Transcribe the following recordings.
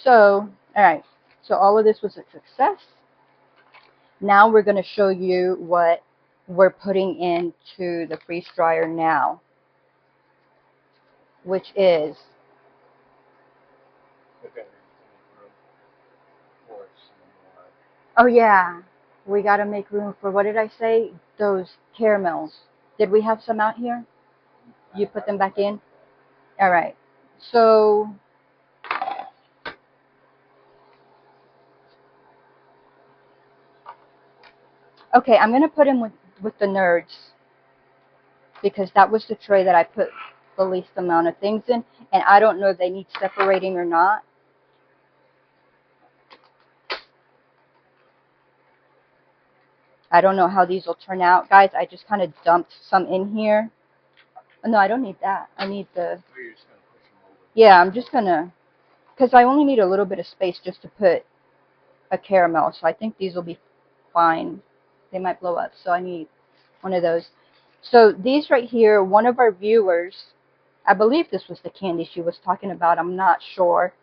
So, all right. So all of this was a success. Now we're going to show you what we're putting into the freeze dryer now, which is, oh yeah, we got to make room for, what did I say? Those caramels. Did we have some out here? You put them back in? All right. So, okay, I'm going to put in with the nerds because that was the tray that I put the least amount of things in, and I don't know if they need separating or not. I don't know how these will turn out, guys. I just kind of dumped some in here. Oh, no, I don't need that. I need the, yeah, I'm just going to, because I only need a little bit of space just to put a caramel, so I think these will be fine. They might blow up, so I need one of those. So these right here, one of our viewers, I believe this was the candy she was talking about, I'm not sure.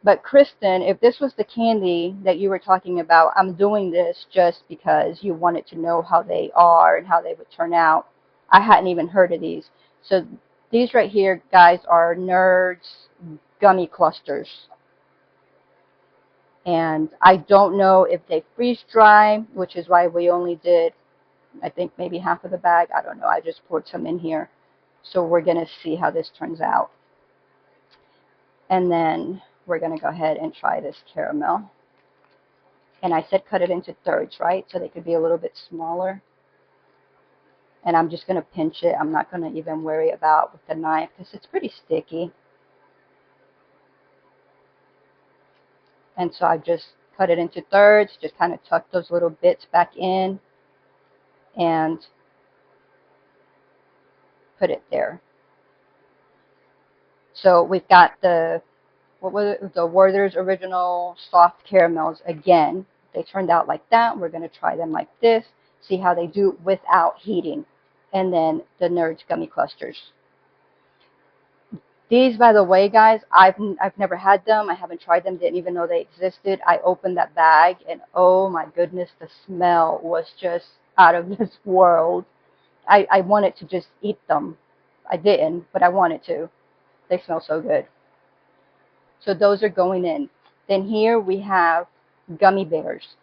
But Kristen, if this was the candy that you were talking about, I'm doing this just because you wanted to know how they are and how they would turn out. I hadn't even heard of these. So these right here, guys, are Nerds gummy clusters. And I don't know if they freeze dry, which is why we only did, I think, maybe half of the bag. I don't know. I just poured some in here. So we're going to see how this turns out. And then we're going to go ahead and try this caramel. And I said cut it into thirds, right? So they could be a little bit smaller. And I'm just going to pinch it. I'm not going to even worry about with the knife because it's pretty sticky. And so I just cut it into thirds, just kind of tuck those little bits back in and put it there. So we've got the, what was it? The Werther's Original Soft Caramels again. They turned out like that. We're going to try them like this, see how they do without heating. And then the Nerds Gummy Clusters. These, by the way, guys, I've never had them. I haven't tried them. Didn't even know they existed. I opened that bag, and oh my goodness, the smell was just out of this world. I wanted to just eat them. I didn't, but I wanted to. They smell so good. So those are going in. Then here we have gummy bears.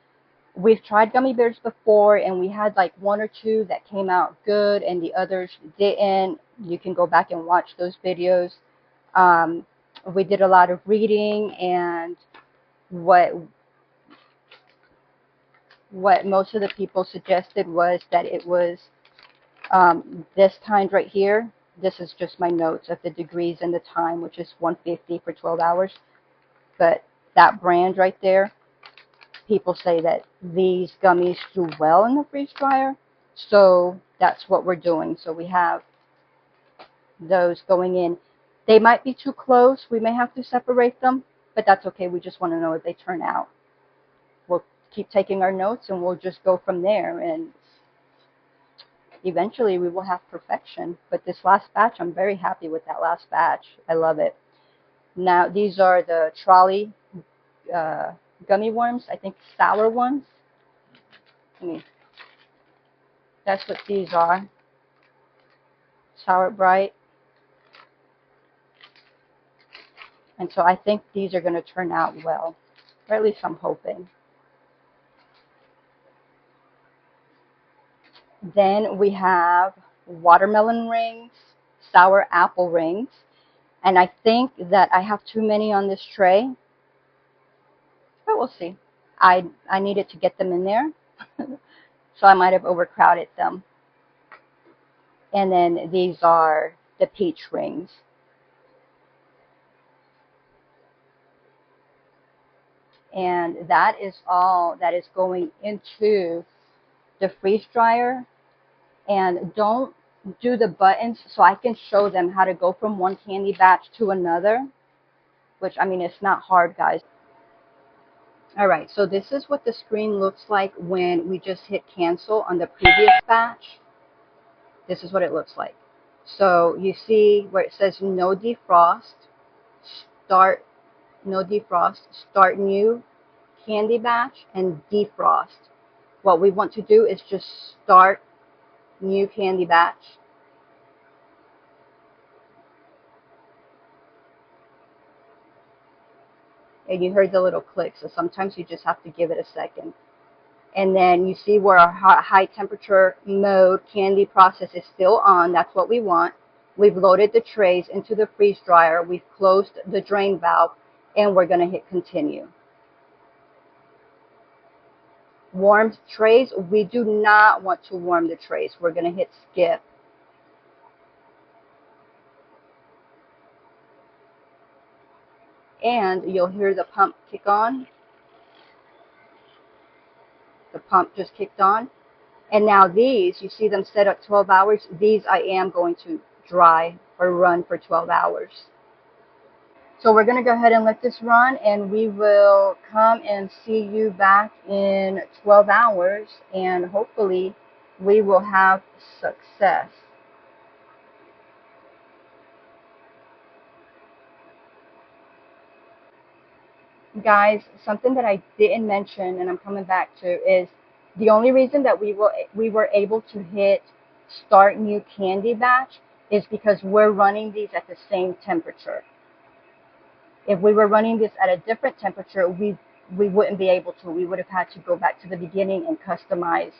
We've tried gummy bears before, and we had like one or two that came out good, and the others didn't. You can go back and watch those videos. We did a lot of reading, and what most of the people suggested was that it was this kind right here. This is just my notes of the degrees and the time, which is 150 for 12 hours. But that brand right there, people say that these gummies do well in the freeze dryer. So that's what we're doing. So we have those going in. They might be too close. We may have to separate them, but that's okay. We just want to know if they turn out. We'll keep taking our notes and we'll just go from there. And eventually we will have perfection. But this last batch, I'm very happy with that last batch. I love it. Now, these are the trolley gummy worms. I think sour ones. That's what these are. Sour Bright. And so I think these are going to turn out well. Or at least I'm hoping. Then we have watermelon rings, sour apple rings. And I think that I have too many on this tray. But we'll see. I needed to get them in there. So I might have overcrowded them. And then these are the peach rings. And that is all that is going into the freeze dryer. And don't do the buttons so I can show them how to go from one candy batch to another, which, I mean, it's not hard, guys. All right, so this is what the screen looks like when we just hit cancel on the previous batch. This is what it looks like. So you see where it says no defrost, start no defrost, start new candy batch, and defrost. What we want to do is just start new candy batch. And you heard the little click, so sometimes you just have to give it a second. And then you see where our high temperature mode candy process is still on. That's what we want. We've loaded the trays into the freeze dryer. We've closed the drain valve, and we're going to hit continue. Warm trays, we do not want to warm the trays. We're going to hit skip. And you'll hear the pump kick on. The pump just kicked on. And now these, you see them set up 12 hours. These I am going to dry or run for 12 hours. So we're going to go ahead and let this run, and we will come and see you back in 12 hours, and hopefully we will have success. Guys, something that I didn't mention, and I'm coming back to, is the only reason that we were able to hit start new candy batch is because we're running these at the same temperature. If we were running this at a different temperature, we wouldn't be able to. We would have had to go back to the beginning and customize.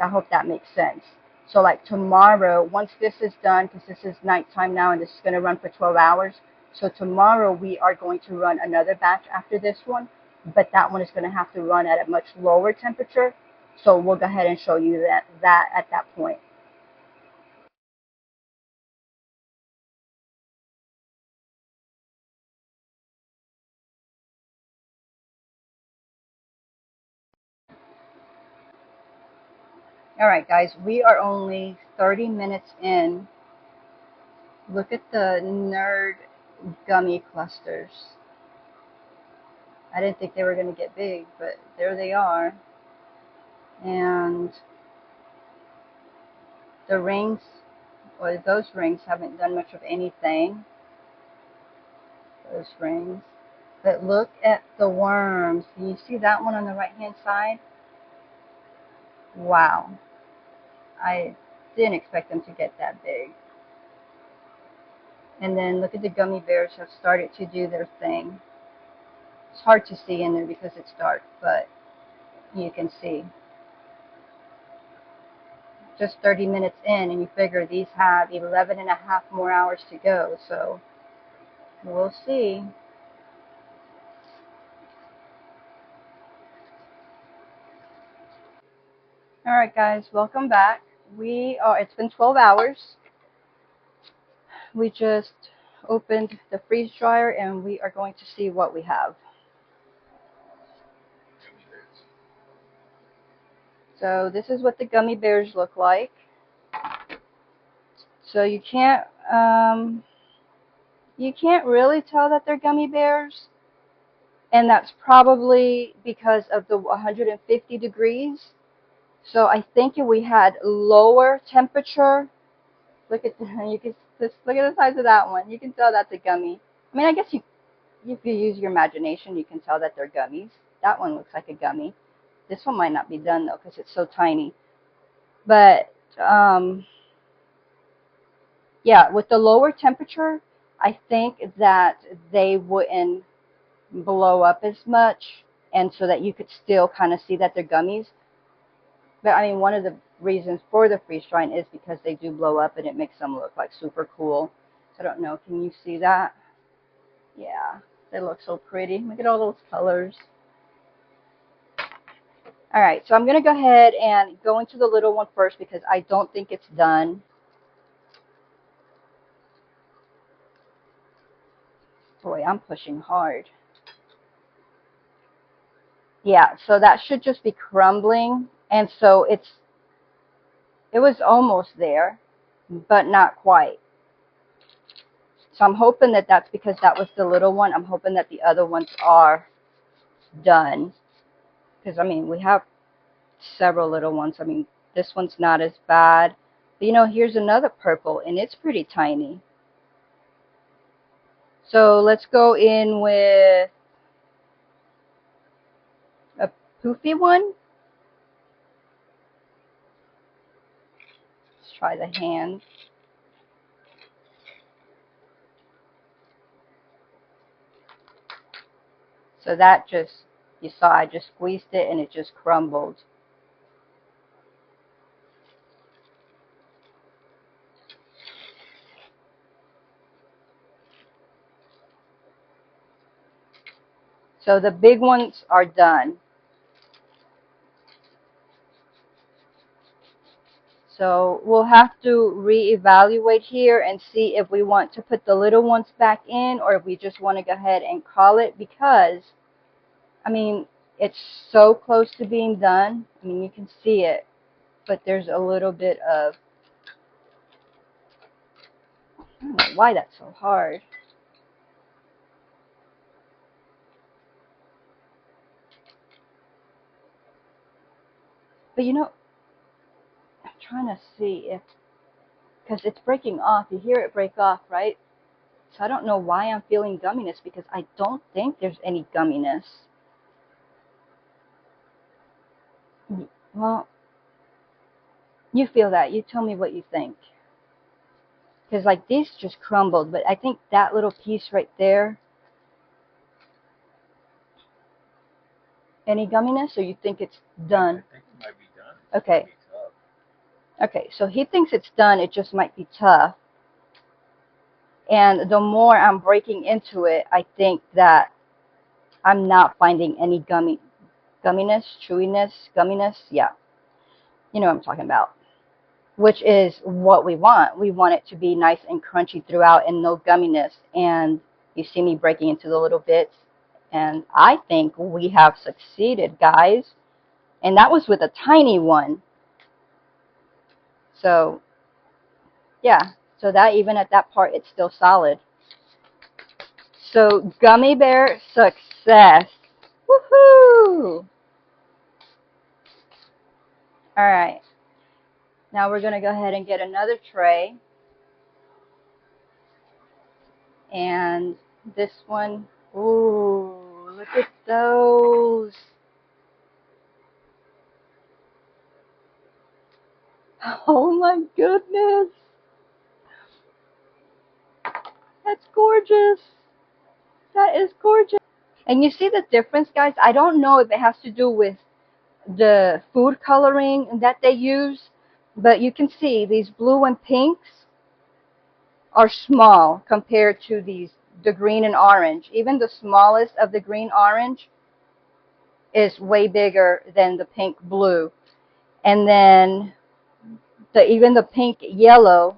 I hope that makes sense. So like tomorrow, once this is done, because this is nighttime now and this is going to run for 12 hours, so tomorrow we are going to run another batch after this one, but that one is going to have to run at a much lower temperature. So we'll go ahead and show you that at that point. All right, guys, we are only 30 minutes in. Look at the nerd gummy clusters. I didn't think they were going to get big, but there they are. And the rings, or those rings, haven't done much of anything. Those rings. But look at the worms. Can you see that one on the right-hand side? Wow. I didn't expect them to get that big. And then look at the gummy bears have started to do their thing. It's hard to see in there because it's dark, but you can see. Just 30 minutes in, and you figure these have 11 and a half more hours to go, so we'll see. All right, guys, welcome back. It's been 12 hours. We just opened the freeze dryer, and we are going to see what we have. So this is what the gummy bears look like. So you can't really tell that they're gummy bears, and that's probably because of the 150 degrees. So I think if we had lower temperature, look at you can just look at the size of that one. You can tell that's a gummy. I mean, I guess if you use your imagination, you can tell that they're gummies. That one looks like a gummy. This one might not be done though because it's so tiny. But yeah, with the lower temperature, I think that they wouldn't blow up as much, and so that you could still kind of see that they're gummies. But I mean, one of the reasons for the freeze drying is because they do blow up and it makes them look like super cool. So I don't know, can you see that? Yeah, they look so pretty. Look at all those colors. All right, so I'm going to go ahead and go into the little one first because I don't think it's done. Boy, I'm pushing hard. Yeah, so that should just be crumbling. And so it was almost there, but not quite. So I'm hoping that that's because that was the little one. I'm hoping that the other ones are done. Because, I mean, we have several little ones. I mean, this one's not as bad. But, you know, here's another purple, and it's pretty tiny. So let's go in with a poofy one. Let's try the hand. So that just, you saw I just squeezed it and it just crumbled. So the big ones are done. So we'll have to reevaluate here and see if we want to put the little ones back in or if we just want to go ahead and call it, because, I mean, it's so close to being done. I mean, you can see it, but there's a little bit of, I don't know why that's so hard. But you know, I'm trying to see if, because it's breaking off. You hear it break off, right? So I don't know why I'm feeling gumminess, because I don't think there's any gumminess. Well, you feel that. You tell me what you think. Because like these just crumbled, but I think that little piece right there. Any gumminess, or you think it's done? I think it might be done. Okay. Okay, so he thinks it's done. It just might be tough. And the more I'm breaking into it, I think that I'm not finding any gumminess, chewiness, gumminess. Yeah, you know what I'm talking about. Which is what we want. We want it to be nice and crunchy throughout and no gumminess. And you see me breaking into the little bits. And I think we have succeeded, guys. And that was with a tiny one. So, yeah. So that even at that part, it's still solid. So, gummy bear success. Woohoo! All right. Now we're going to go ahead and get another tray. And this one, ooh, look at those. Oh my goodness. That's gorgeous. That is gorgeous. And you see the difference, guys? I don't know if it has to do with the food coloring that they use, but you can see these blue and pinks are small compared to the green and orange. Even the smallest of the green orange is way bigger than the pink blue. And then even the pink yellow,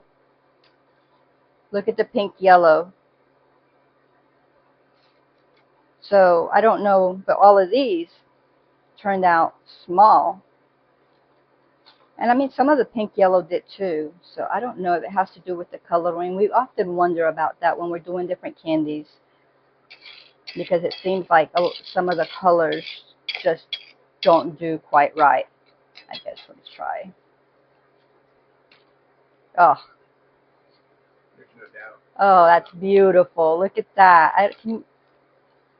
look at the pink yellow. So I don't know, but all of these turned out small. And I mean, some of the pink yellow did too. So I don't know if it has to do with the coloring. We often wonder about that when we're doing different candies, because it seems like some of the colors just don't do quite right. I guess let's try. Oh. There's no doubt. Oh, that's beautiful. Look at that. Can you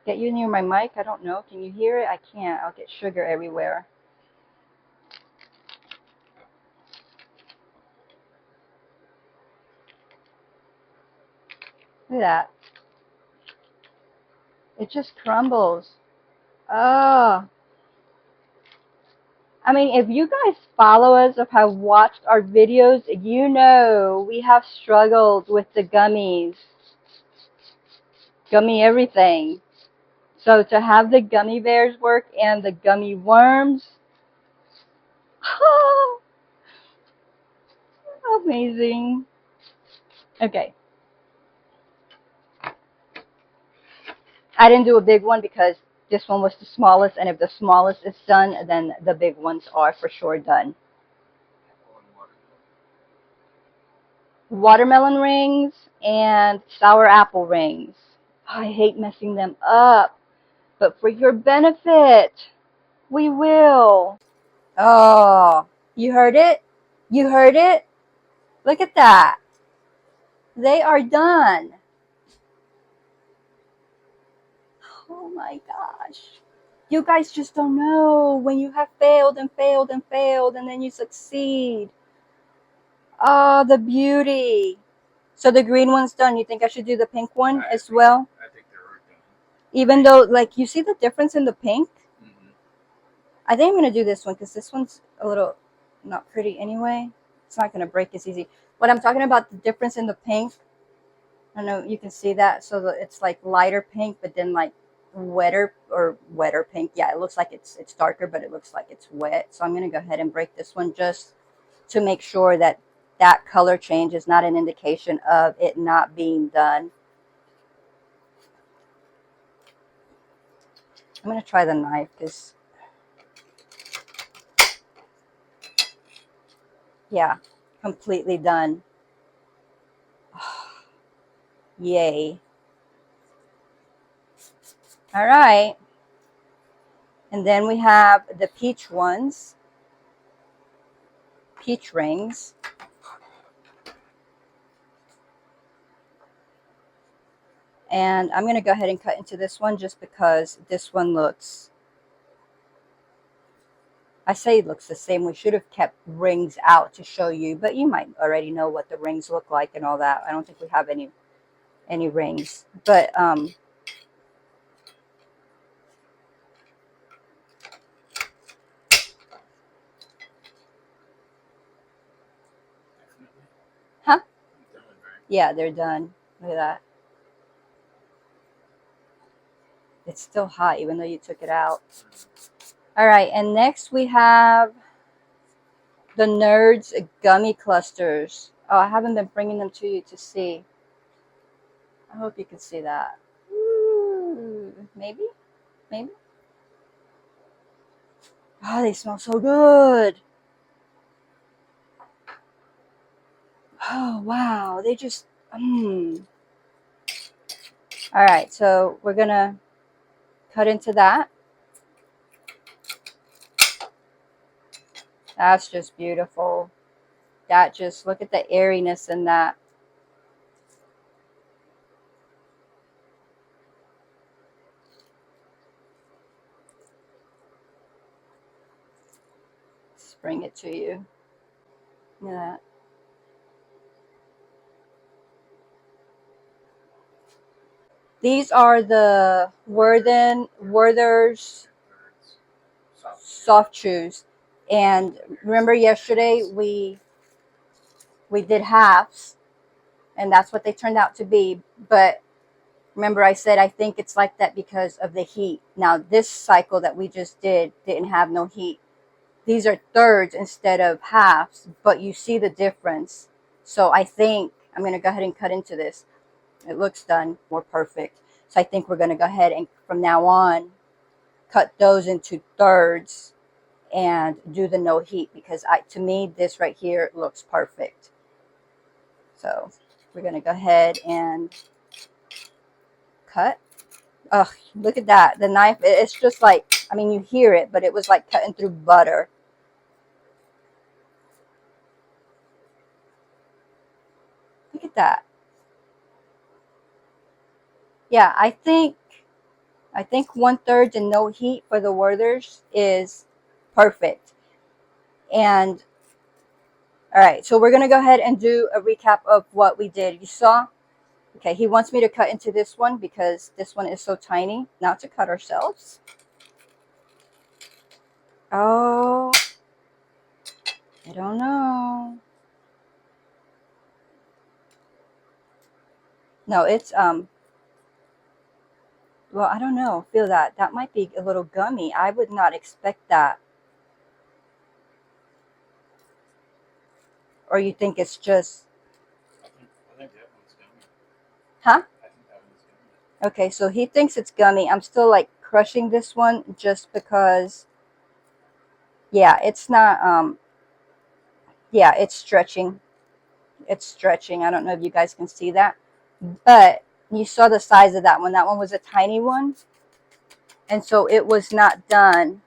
get you near my mic? I don't know. Can you hear it? I can't. I'll get sugar everywhere. Look at that. It just crumbles. Oh. I mean, if you guys follow us or have watched our videos, you know we have struggled with the gummies. Gummy everything. So to have the gummy bears work and the gummy worms, oh, amazing. Okay. I didn't do a big one because this one was the smallest, and if the smallest is done, then the big ones are for sure done. Watermelon rings and sour apple rings. I hate messing them up, but for your benefit, we will. Oh, you heard it? You heard it? Look at that. They are done. my gosh. You guys just don't know when you have failed and failed and failed and then you succeed. Oh, the beauty. So the green one's done. You think I should do the pink one as well? I think they're already done. Even though, like, you see the difference in the pink? Mm-hmm. I think I'm going to do this one because this one's a little not pretty anyway. It's not going to break as easy. What I'm talking about, the difference in the pink. I don't know if you can see that. So it's like lighter pink, but then like wetter pink. Yeah, it looks like it's darker, but it looks like it's wet. So I'm going to go ahead and break this one just to make sure that that color change is not an indication of it not being done. I'm going to try the knife because, yeah, completely done. Yay. All right. And then we have the peach ones, peach rings. And I'm going to go ahead and cut into this one just because this one looks, I say it looks the same. We should have kept rings out to show you, but you might already know what the rings look like and all that. I don't think we have any rings, but huh? Yeah, they're done. Look at that. It's still hot even though you took it out. All right, and next we have the Nerds gummy clusters. Oh, I haven't been bringing them to you to see. I hope you can see that. Ooh, maybe? Maybe? Oh, they smell so good. Oh, wow. They just, All right, so we're going to cut into that. That's just beautiful. That just, look at the airiness in that. Let's bring it to you. Look at that. These are the Werther's soft chews. And remember yesterday we did halves, and that's what they turned out to be. But remember I said I think it's like that because of the heat. Now this cycle that we just didn't have no heat. These are thirds instead of halves, but you see the difference. So I think I'm going to go ahead and cut into this. It looks done, more perfect. So I think we're going to go ahead and from now on cut those into thirds and do the no heat because to me this right here looks perfect. So we're going to go ahead and cut. Ugh, look at that. The knife, it's just like, I mean, you hear it, but it was like cutting through butter. Look at that. Yeah, I think 1/3 and no heat for the Werther's is perfect. And all right, so we're going to go ahead and do a recap of what we did. You saw? Okay, he wants me to cut into this one because this one is so tiny. Now to cut ourselves. Oh, I don't know. No, it's, well, I don't know. Feel that. That might be a little gummy. I would not expect that. Or you think it's just... I think that one's gummy. Huh? I think that one's gummy. Okay, so he thinks it's gummy. I'm still like crushing this one just because, yeah, it's not, yeah, it's stretching. It's stretching. I don't know if you guys can see that, but you saw the size of that one. That one was a tiny one, and so it was not done,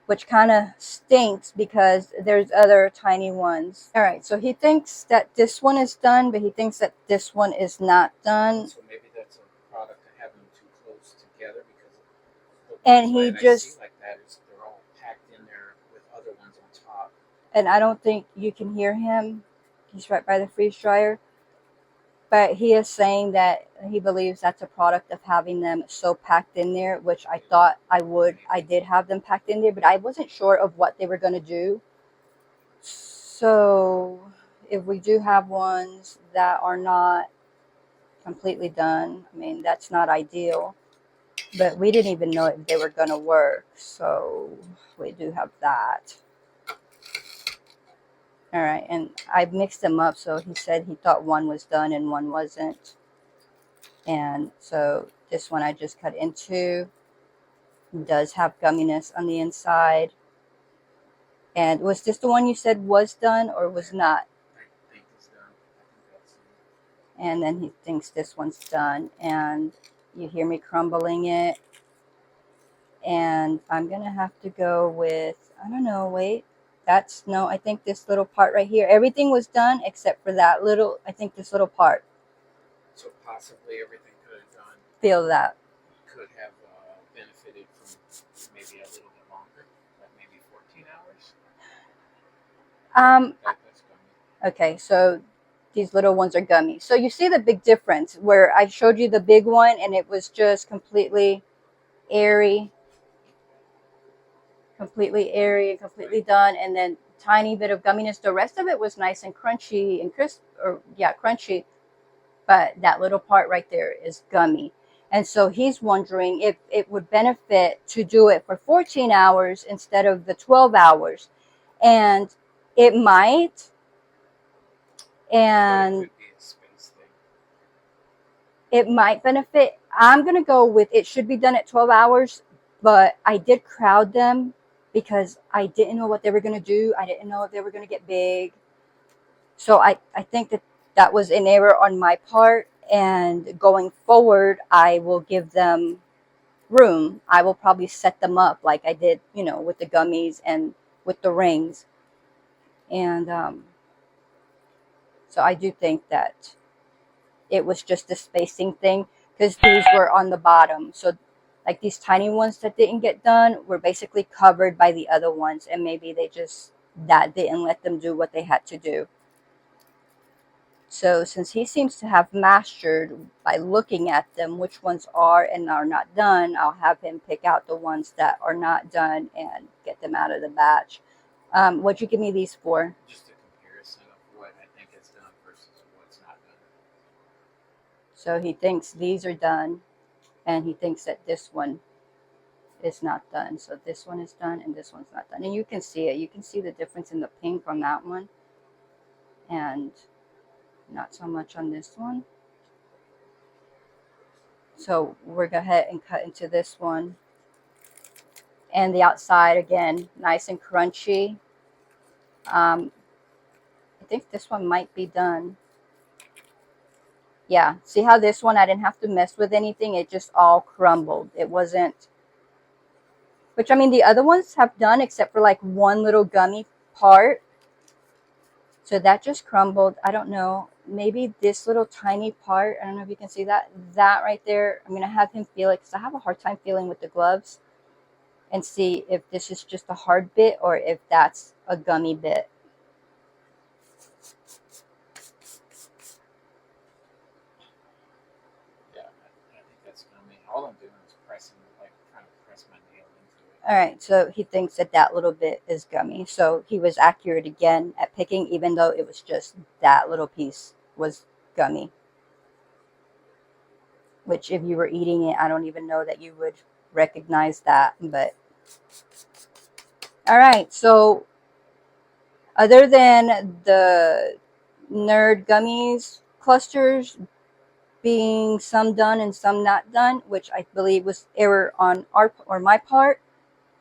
which kind of stinks because there's other tiny ones. All right, so he thinks that this one is done, but he thinks that this one is not done. So maybe that's a product of having them too close together. And he What I just, see like that is they're all packed in there with other ones on top. and I don't think you can hear him. He's right by the freeze dryer. But he is saying that he believes that's a product of having them so packed in there, which I thought I would. I did have them packed in there, but I wasn't sure of what they were going to do. So if we do have ones that are not completely done, I mean, that's not ideal. But we didn't even know if they were going to work. So we do have that. All right, and I mixed them up, so he said he thought one was done and one wasn't. And so this one I just cut into. It does have gumminess on the inside. And was this the one you said was done or was not? I think it's done. I think that's it. And then he thinks this one's done. And you hear me crumbling it. And I'm going to have to go with, I don't know, wait. No, I think this little part right here. Everything was done except for that little, I think this little part. So possibly everything could have done. Feel that. Could have benefited from maybe a little bit longer, like maybe 14 hours. That's gummy. Okay, so these little ones are gummy. So you see the big difference where I showed you the big one and it was just completely airy and completely done, and then tiny bit of gumminess. The rest of it was nice and crunchy and crisp, or yeah, crunchy, but that little part right there is gummy. And so he's wondering if it would benefit to do it for 14 hours instead of the 12 hours. And it might. And But it could be a space thing. it might benefit. I'm going to go with it should be done at 12 hours, but I did crowd them because I didn't know what they were going to do. I didn't know if they were going to get big. So I think that was an error on my part. And going forward, I will give them room. I will probably set them up like I did, with the gummies and with the rings. And so I do think that it was just a spacing thing because these were on the bottom. So like these tiny ones that didn't get done were basically covered by the other ones, and maybe that didn't let them do what they had to do. So since he seems to have mastered by looking at them which ones are and are not done, I'll have him pick out the ones that are not done and get them out of the batch. What'd you give me these for? Just a comparison of what I think is done versus what's not done. So he thinks these are done, and he thinks that this one is not done. So this one is done and this one's not done. And you can see it. You can see the difference in the pink on that one and not so much on this one. So we're going to go ahead and cut into this one. And the outside, again, nice and crunchy. I think this one might be done. Yeah, see how this one, I didn't have to mess with anything. It just all crumbled. It wasn't, which I mean, the other ones have done except for like one little gummy part. So that just crumbled. I don't know. Maybe this little tiny part. I don't know if you can see that. That right there. I'm going to have him feel it because I have a hard time feeling with the gloves. And see if this is just a hard bit or if that's a gummy bit. Yeah, I think that's gummy. All I'm doing is pressing, like trying to press my nail into it. All right, so he thinks that little bit is gummy. So he was accurate again at picking, even though it was just that little piece was gummy. Which if you were eating it, I don't even know that you would recognize that. But all right, so other than the nerd gummies clusters being some done and some not done, which I believe was error on my part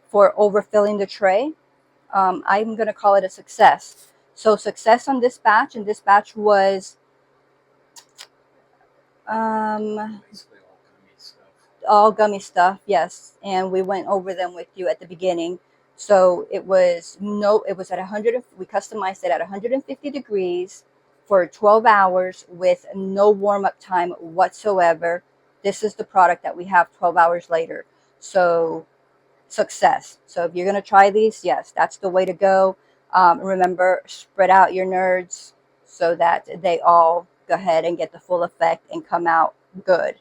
for overfilling the tray, I'm going to call it a success. So success on this batch, and this batch was Basically all gummy stuff. all gummy stuff, yes, and we went over them with you at the beginning. So it was at 100. We customized it at 150 degrees for 12 hours with no warm-up time whatsoever. This is the product that we have 12 hours later. So success. So if you're going to try these, yes, that's the way to go. Remember, spread out your nerds so that they all go ahead and get the full effect and come out good.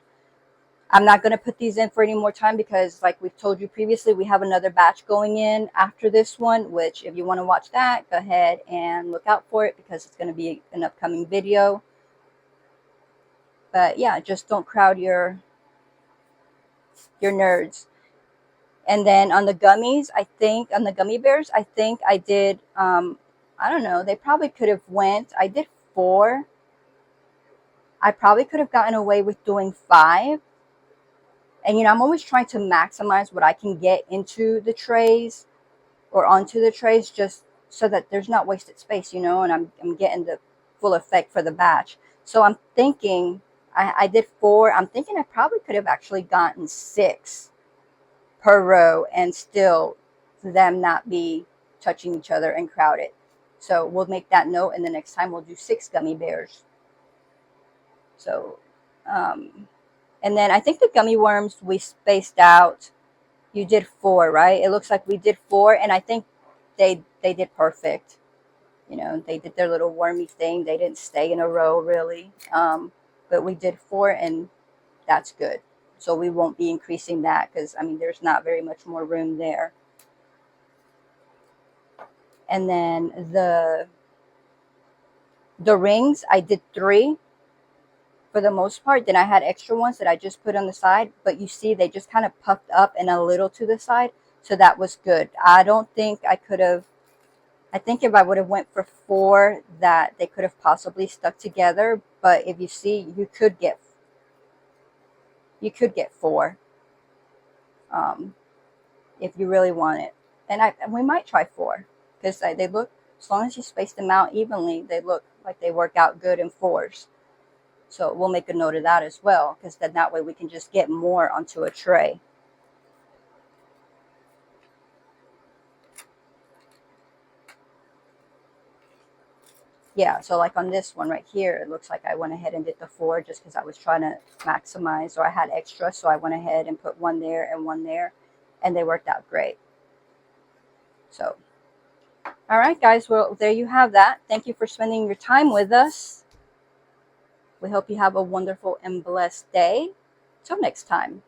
I'm not going to put these in for any more time because, like we've told you previously, we have another batch going in after this one, which if you want to watch that, go ahead and look out for it because it's going to be an upcoming video. But yeah, just don't crowd your nerds. And then on the gummies, I think, on the gummy bears, I think I did, I don't know, they probably could have I did 4. I probably could have gotten away with doing 5. And, you know, I'm always trying to maximize what I can get into the trays or onto the trays just so that there's not wasted space, you know, and I'm getting the full effect for the batch. So I'm thinking, I did 4. I'm thinking I probably could have actually gotten 6 per row and still them not be touching each other and crowded. So we'll make that note, and the next time we'll do 6 gummy bears. So, and then I think the gummy worms we spaced out. You did 4, right? It looks like we did 4, and I think they did perfect. You know, they did their little wormy thing. They didn't stay in a row really, but we did 4, and that's good. So we won't be increasing that because, I mean, there's not very much more room there. And then the rings, I did 3 for the most part. Then I had extra ones that I just put on the side. But you see, they just kind of puffed up and a little to the side. So that was good. I don't think I could have, I think if I would have went for 4, that they could have possibly stuck together. But if you see, you could get 4. If you really want it. And we might try 4 because they look, as long as you space them out evenly, they look like they work out good in 4s. So we'll make a note of that as well, because then that way we can just get more onto a tray. Yeah, so like on this one right here, it looks like I went ahead and did the 4 just because I was trying to maximize, or I had extra, so I went ahead and put 1 there and 1 there, and they worked out great. So, all right, guys, well, there you have that. Thank you for spending your time with us. We hope you have a wonderful and blessed day. Till next time.